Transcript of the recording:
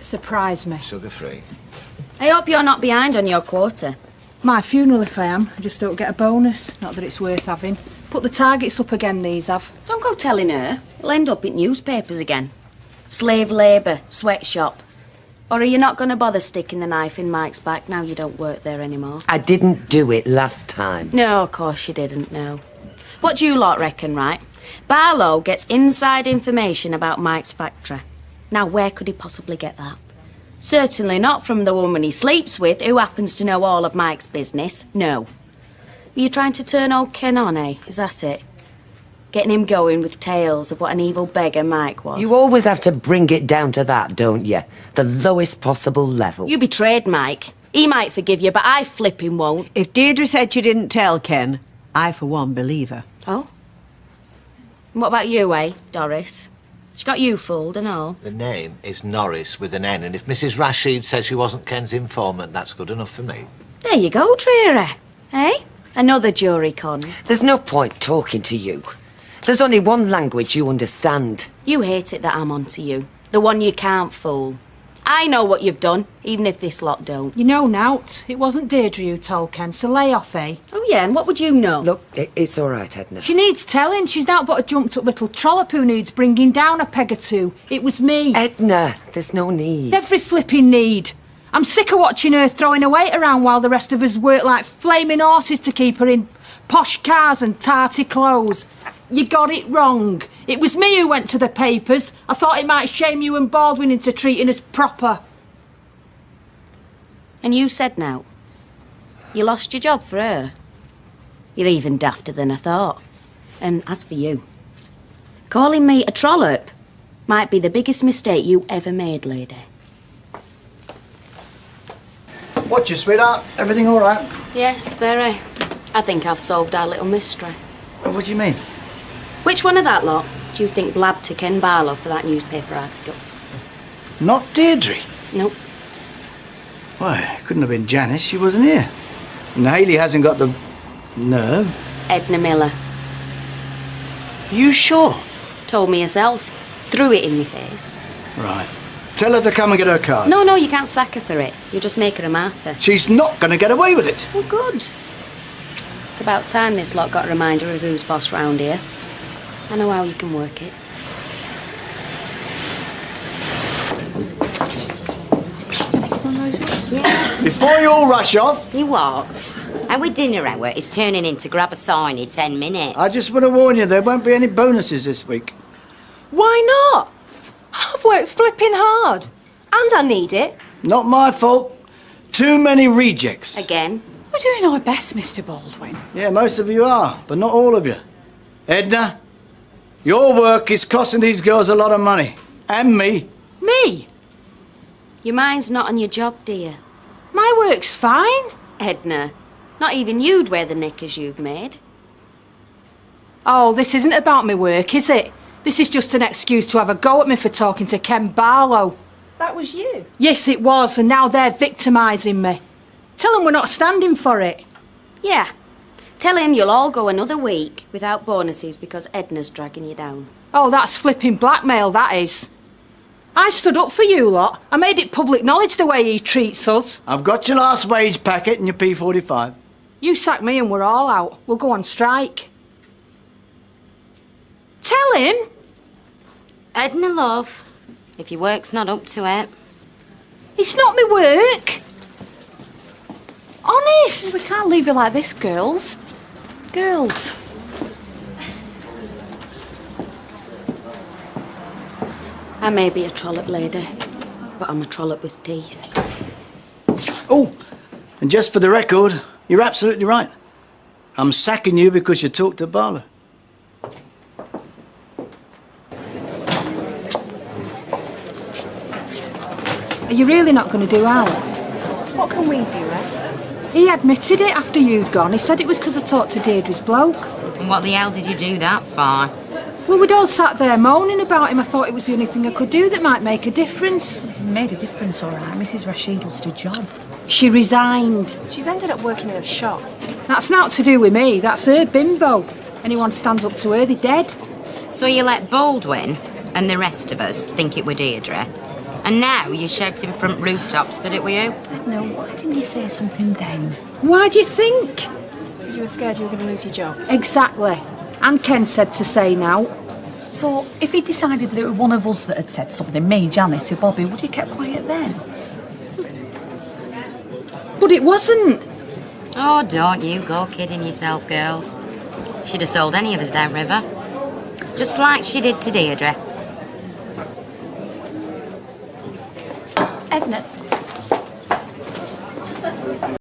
Surprise me. Sugar-free. I hope you're not behind on your quota. My funeral if I am. I just don't get a bonus. Not that it's worth having. Put the targets up again, these have. Don't go telling her. We'll end up in newspapers again. Slave labour, sweatshop. Or are you not going to bother sticking the knife in Mike's back now you don't work there anymore? I didn't do it last time. No, of course you didn't, no. What do you lot reckon, right? Barlow gets inside information about Mike's factory. Now, where could he possibly get that? Certainly not from the woman he sleeps with, who happens to know all of Mike's business. No. Were you trying to turn old Ken on, eh? Is that it? Getting him going with tales of what an evil beggar Mike was. You always have to bring it down to that, don't you? The lowest possible level. You betrayed Mike. He might forgive you, but I flipping won't. If Deirdre said you didn't tell Ken, I, for one, believe her. Oh? And what about you, eh, Doris? She got you fooled and all. The name is Norris with an N, and if Mrs. Rashid says she wasn't Ken's informant, that's good enough for me. There you go, Deirdre. Eh? Another jury con. There's no point talking to you. There's only one language you understand. You hate it that I'm onto you. The one you can't fool. I know what you've done, even if this lot don't. You know nowt. It wasn't Deirdre who told Ken, so lay off, eh? Oh, yeah, and what would you know? Look, it's all right, Edna. She needs telling. She's not but a jumped-up little trollop who needs bringing down a peg or two. It was me. Edna, there's no need. Every flipping need. I'm sick of watching her throwing her weight around while the rest of us work like flaming horses to keep her in posh cars and tarty clothes. You got it wrong. It was me who went to the papers. I thought it might shame you and Baldwin into treating us proper. And you said now? You lost your job for her? You're even dafter than I thought. And as for you, calling me a trollop might be the biggest mistake you ever made, lady. What's your sweetheart? Everything all right? Yes, very. I think I've solved our little mystery. What do you mean? Which one of that lot do you think blabbed to Ken Barlow for that newspaper article? Not Deirdre. Nope. Why, it couldn't have been Janice. She wasn't here. And Hayley hasn't got the nerve. Edna Miller. Are you sure? Told me herself. Threw it in my face. Right. Tell her to come and get her card. No, you can't sack her for it. You'll just make her a martyr. She's not going to get away with it. Well, good. It's about time this lot got a reminder of who's boss round here. I know how you can work it. Before you all rush off... You what? Our dinner hour is turning into grab a sign in 10 minutes. I just want to warn you, there won't be any bonuses this week. Why not? I've worked flipping hard. And I need it. Not my fault. Too many rejects. Again? We're doing our best, Mr. Baldwin. Yeah, most of you are, but not all of you. Edna, your work is costing these girls a lot of money. And me. Me? Your mind's not on your job, dear. My work's fine. Edna, not even you'd wear the knickers you've made. Oh, this isn't about my work, is it? This is just an excuse to have a go at me for talking to Ken Barlow. That was you? Yes, it was, and now they're victimising me. Tell them we're not standing for it. Yeah. Tell him you'll all go another week without bonuses because Edna's dragging you down. Oh, that's flipping blackmail, that is. I stood up for you lot. I made it public knowledge the way he treats us. I've got your last wage packet and your P45. You sack me and we're all out. We'll go on strike. Tell him. Edna, love, if your work's not up to it. It's not my work. Honest. We can't leave you like this, girls. Girls. I may be a trollop lady, but I'm a trollop with teeth. Oh, and just for the record, you're absolutely right. I'm sacking you because you talked to Barlow. Are you really not going to do Al? What can we do, eh? He admitted it after you'd gone. He said it was because I talked to Deirdre's bloke. And what the hell did you do that for? Well, we'd all sat there moaning about him. I thought it was the only thing I could do that might make a difference. It made a difference, all right. Mrs. Rashid lost her job. She resigned. She's ended up working in a shop. That's not to do with me. That's her bimbo. Anyone stands up to her, they're dead. So you let Baldwin and the rest of us think it were Deirdre? And now you're shouting from rooftops that it were you? No, why didn't you say something then? Why do you think? You were scared you were going to lose your job. Exactly. And Ken said to say now. So, if he decided that it was one of us that had said something, me, Janice, or Bobby, would you kept quiet then? But it wasn't. Oh, don't you go kidding yourself, girls. She'd have sold any of us downriver. Just like she did to Deirdre. Edna,